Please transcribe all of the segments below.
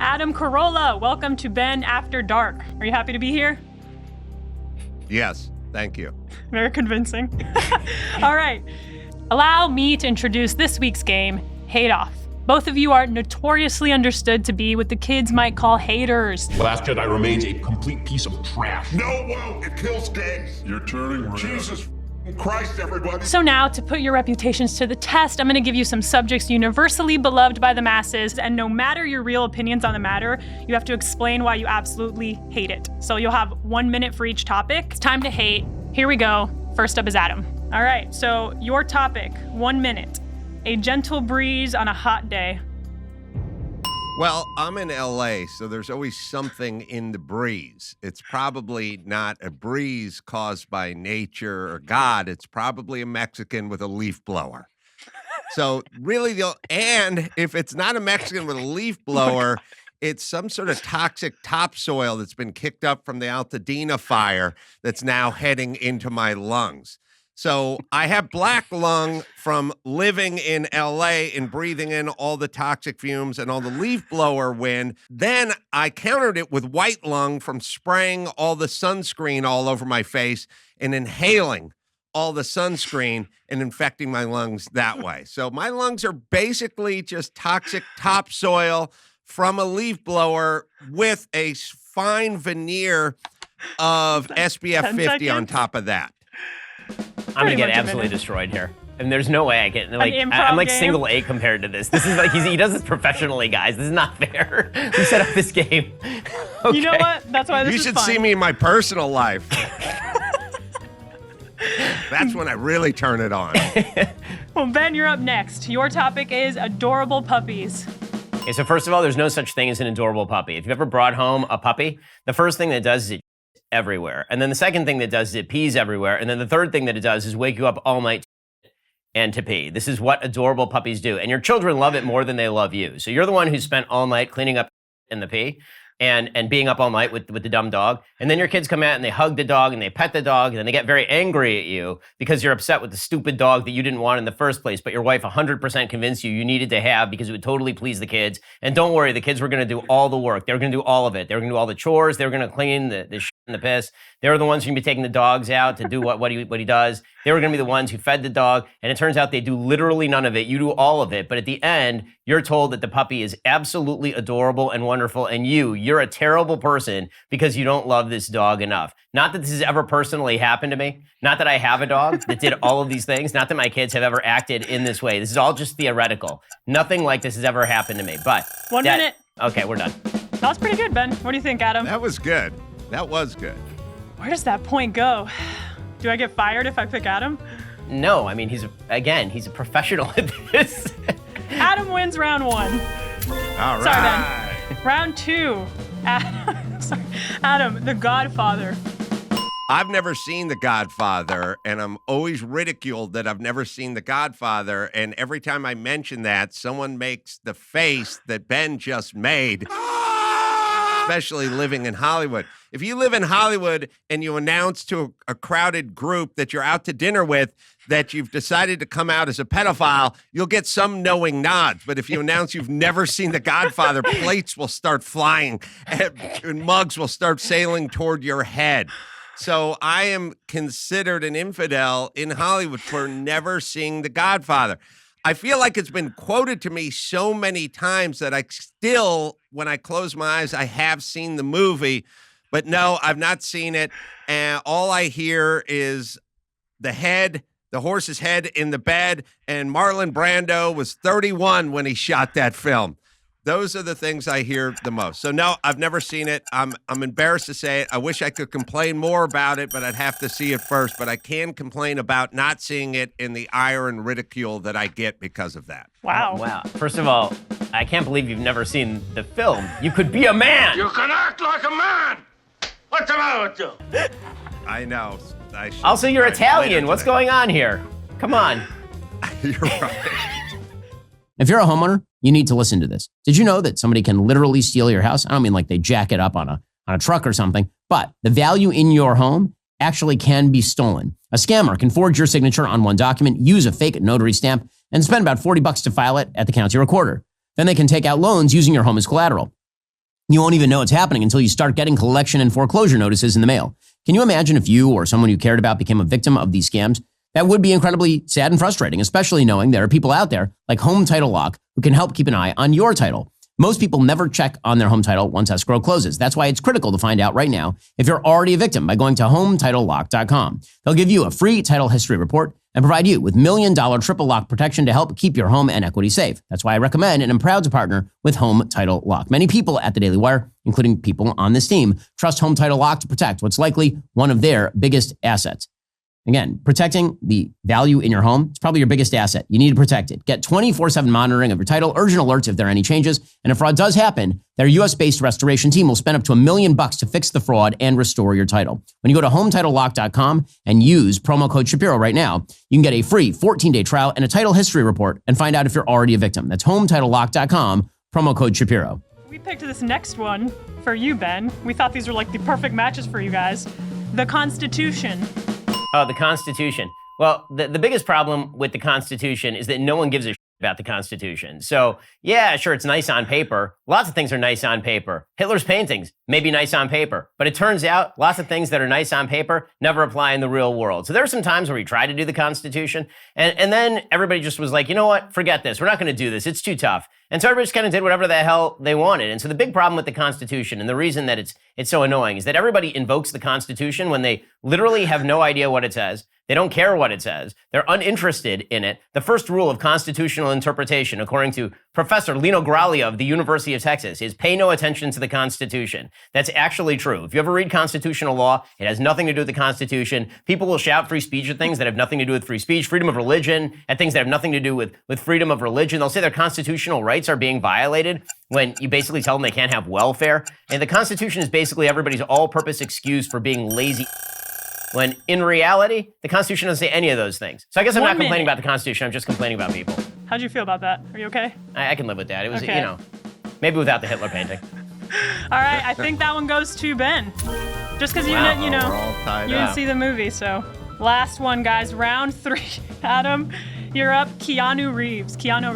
Adam Carolla, welcome to Ben After Dark. Are you happy to be here? Yes, thank you. Very convincing. All right. Allow me to introduce this week's game, Hate Off. Both of you are notoriously understood to be what the kids might call haters. The Last Jedi remains a complete piece of trash. No, whoa, it kills gays. You're turning red. Jesus Christ, everybody. So now, to put your reputations to the test, I'm going to give you some subjects universally beloved by the masses, and no matter your real opinions on the matter, you have to explain why you absolutely hate it. So you'll have 1 minute for each topic. It's time to hate. Here we go. First up is Adam. All right, so your topic, 1 minute. A gentle breeze on a hot day. Well, I'm in LA, so there's always something in the breeze. It's probably not a breeze caused by nature or God. It's probably a Mexican with a leaf blower. So really, and if it's not a Mexican with a leaf blower, it's some sort of toxic topsoil that's been kicked up from the Altadena fire that's now heading into my lungs. So I have black lung from living in LA and breathing in all the toxic fumes and all the leaf blower wind. Then I countered it with white lung from spraying all the sunscreen all over my face and inhaling all the sunscreen and infecting my lungs that way. So my lungs are basically just toxic topsoil from a leaf blower with a fine veneer of SPF 50 on top of that. I'm gonna get absolutely destroyed here. And there's no way I get I'm like single A compared to this. This is like he does this professionally, guys. This is not fair. We set up this game. Okay. You know what? That's why this is You should fun. see me in my personal life. That's when I really turn it on. Well, Ben, you're up next. Your topic is adorable puppies. Okay, so first of all, there's no such thing as an adorable puppy. If you've ever brought home a puppy, the first thing that it does is it everywhere. And then the second thing that it does is it pees everywhere. And then the third thing that it does is wake you up all night and to pee. This is what adorable puppies do. And your children love it more than they love you. So you're the one who spent all night cleaning up in the pee and being up all night with the dumb dog. And then your kids come out and they hug the dog and they pet the dog and then they get very angry at you because you're upset with the stupid dog that you didn't want in the first place, but your wife 100% convinced you needed to have because it would totally please the kids. And don't worry, the kids were going to do all the work. They were going to do all of it. They were going to do all the chores. They were going to clean the shit and the piss. They were the ones who are going to be taking the dogs out to do what he does. They were going to be the ones who fed the dog. And it turns out they do literally none of it. You do all of it. But at the end, you're told that the puppy is absolutely adorable and wonderful. And you're a terrible person because you don't love this dog enough. Not that this has ever personally happened to me. Not that I have a dog that did all of these things. Not that my kids have ever acted in this way. This is all just theoretical. Nothing like this has ever happened to me. But 1 minute. Okay, we're done. That was pretty good, Ben. What do you think, Adam? That was good. That was good. Where does that point go? Do I get fired if I pick Adam? No, I mean, he's a professional at this. Adam wins round 1. All Sorry, right. Ben. Round 2. Adam, The Godfather. I've never seen The Godfather, and I'm always ridiculed that I've never seen The Godfather. And every time I mention that, someone makes the face that Ben just made, especially living in Hollywood. If you live in Hollywood and you announce to a crowded group that you're out to dinner with that you've decided to come out as a pedophile, you'll get some knowing nods. But if you announce you've never seen The Godfather, plates will start flying and mugs will start sailing toward your head. So I am considered an infidel in Hollywood for never seeing The Godfather. I feel like it's been quoted to me so many times that I still, when I close my eyes, I have seen the movie. But no, I've not seen it. And all I hear is the horse's head in the bed. And Marlon Brando was 31 when he shot that film. Those are the things I hear the most. So no, I've never seen it. I'm embarrassed to say it. I wish I could complain more about it, but I'd have to see it first. But I can complain about not seeing it in the ire and ridicule that I get because of that. Wow. Wow. First of all, I can't believe you've never seen the film. You could be a man. You can act like a man. What's the matter with you? I know. Also, you're Italian. What's going on here? Come on. You're right. If you're a homeowner, you need to listen to this. Did you know that somebody can literally steal your house? I don't mean like they jack it up on a truck or something, but the value in your home actually can be stolen. A scammer can forge your signature on one document, use a fake notary stamp, and spend about $40 to file it at the county recorder. Then they can take out loans using your home as collateral. You won't even know it's happening until you start getting collection and foreclosure notices in the mail. Can you imagine if you or someone you cared about became a victim of these scams? That would be incredibly sad and frustrating, especially knowing there are people out there like Home Title Lock who can help keep an eye on your title. Most people never check on their home title once escrow closes. That's why it's critical to find out right now if you're already a victim by going to HomeTitleLock.com. They'll give you a free title history report and provide you with $1 million triple lock protection to help keep your home and equity safe. That's why I recommend and am proud to partner with Home Title Lock. Many people at the Daily Wire, including people on this team, trust Home Title Lock to protect what's likely one of their biggest assets. Again, protecting the value in your home is probably your biggest asset. You need to protect it. Get 24/7 monitoring of your title, urgent alerts if there are any changes, and if fraud does happen, their US-based restoration team will spend up to $1 million to fix the fraud and restore your title. When you go to HomeTitleLock.com and use promo code Shapiro right now, you can get a free 14-day trial and a title history report and find out if you're already a victim. That's HomeTitleLock.com, promo code Shapiro. We picked this next one for you, Ben. We thought these were like the perfect matches for you guys. The Constitution. Oh, the Constitution. Well, the biggest problem with the Constitution is that no one gives a shit about the Constitution. So, yeah, sure, it's nice on paper. Lots of things are nice on paper. Hitler's paintings may be nice on paper, but it turns out lots of things that are nice on paper never apply in the real world. So there are some times where we try to do the Constitution, and then everybody just was like, you know what, forget this. We're not going to do this. It's too tough. And so everybody just kind of did whatever the hell they wanted. And so the big problem with the Constitution, and the reason that it's so annoying, is that everybody invokes the Constitution when they literally have no idea what it says. They don't care what it says. They're uninterested in it. The first rule of constitutional interpretation, according to Professor Lino Graglia of the University of Texas, is pay no attention to the Constitution. That's actually true. If you ever read constitutional law, it has nothing to do with the Constitution. People will shout free speech at things that have nothing to do with free speech, freedom of religion, at things that have nothing to do with freedom of religion. They'll say their constitutional rights are being violated when you basically tell them they can't have welfare. And the Constitution is basically everybody's all-purpose excuse for being lazy. When in reality, the Constitution doesn't say any of those things. So I guess I'm not complaining about the Constitution, I'm just complaining about people. How'd you feel about that? Are you okay? I can live with that. It was, Okay. you know, maybe without the Hitler painting. All right, I think that one goes to Ben. Just because Wow. you know, We're all tied you up. didn't see the movie, so. Last one, guys, round 3. Adam, you're up. Keanu Reeves. Keanu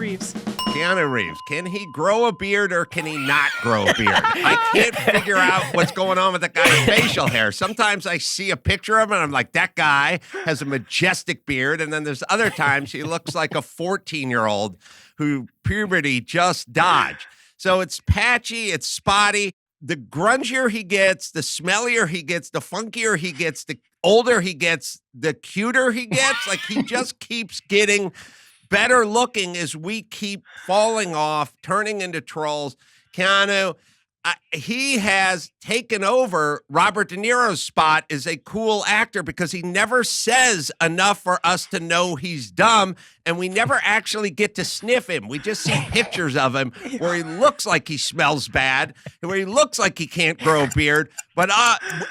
Reeves, can he grow a beard or can he not grow a beard? I can't figure out what's going on with that guy's facial hair. Sometimes I see a picture of him and I'm like, that guy has a majestic beard. And then there's other times he looks like a 14-year-old who puberty just dodged. So it's patchy, it's spotty. The grungier he gets, the smellier he gets, the funkier he gets, the older he gets, the cuter he gets. Like he just keeps getting better looking as we keep falling off, turning into trolls. Keanu, he has taken over Robert De Niro's spot as a cool actor because he never says enough for us to know he's dumb, and we never actually get to sniff him. We just see pictures of him where he looks like he smells bad, and where he looks like he can't grow a beard. But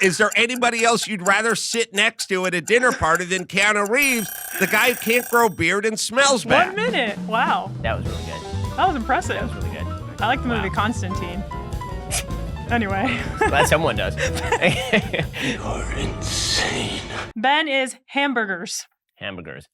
is there anybody else you'd rather sit next to at a dinner party than Keanu Reeves, the guy who can't grow a beard and smells bad? 1 minute. Wow. That was really good. That was impressive. That was really good. I like the movie Constantine. Anyway. Glad someone does. You're insane. Ben is Hamburgers. Hamburgers.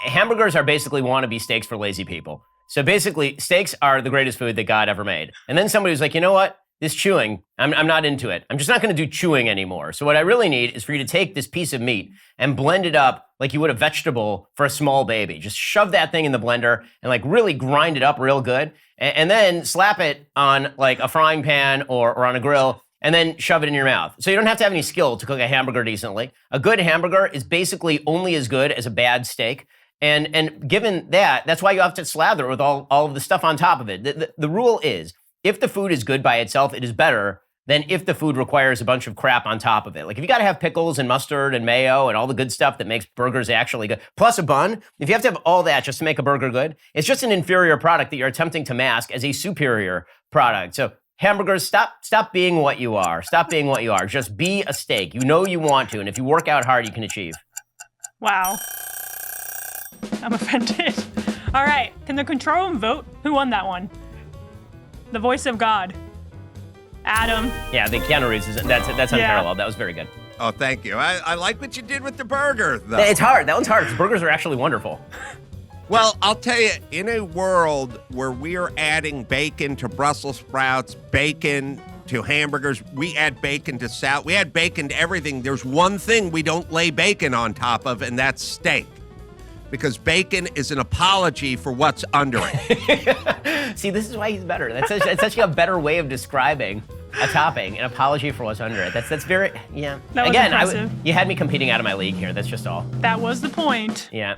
Hamburgers are basically wannabe steaks for lazy people. So basically, steaks are the greatest food that God ever made. And then somebody was like, you know what? This chewing, I'm not into it. I'm just not going to do chewing anymore. So what I really need is for you to take this piece of meat and blend it up like you would a vegetable for a small baby. Just shove that thing in the blender and like really grind it up real good. And then slap it on like a frying pan or on a grill and then shove it in your mouth. So you don't have to have any skill to cook a hamburger decently. A good hamburger is basically only as good as a bad steak. And given that, that's why you have to slather it with all of the stuff on top of it. The rule is, if the food is good by itself, it is better than if the food requires a bunch of crap on top of it. Like if you got to have pickles and mustard and mayo and all the good stuff that makes burgers actually good, plus a bun, if you have to have all that just to make a burger good, it's just an inferior product that you're attempting to mask as a superior product. So hamburgers, stop being what you are. Stop being what you are. Just be a steak. You know you want to, and if you work out hard, you can achieve. Wow. I'm offended. All right. Can the control room vote? Who won that one? The voice of God. Adam. Yeah, I think Keanu Reeves is that's unparalleled. That was very good. Oh, thank you. I like what you did with the burger, though. It's hard. That one's hard because burgers are actually wonderful. Well, I'll tell you, in a world where we are adding bacon to Brussels sprouts, bacon to hamburgers, we add bacon to salad, we add bacon to everything. There's one thing we don't lay bacon on top of, and that's steak. Because bacon is an apology for what's under it. See, this is why he's better. It's such a better way of describing a topping, an apology for what's under it. That's very, yeah. That was Again, impressive. you had me competing out of my league here. That's just all. That was the point. Yeah.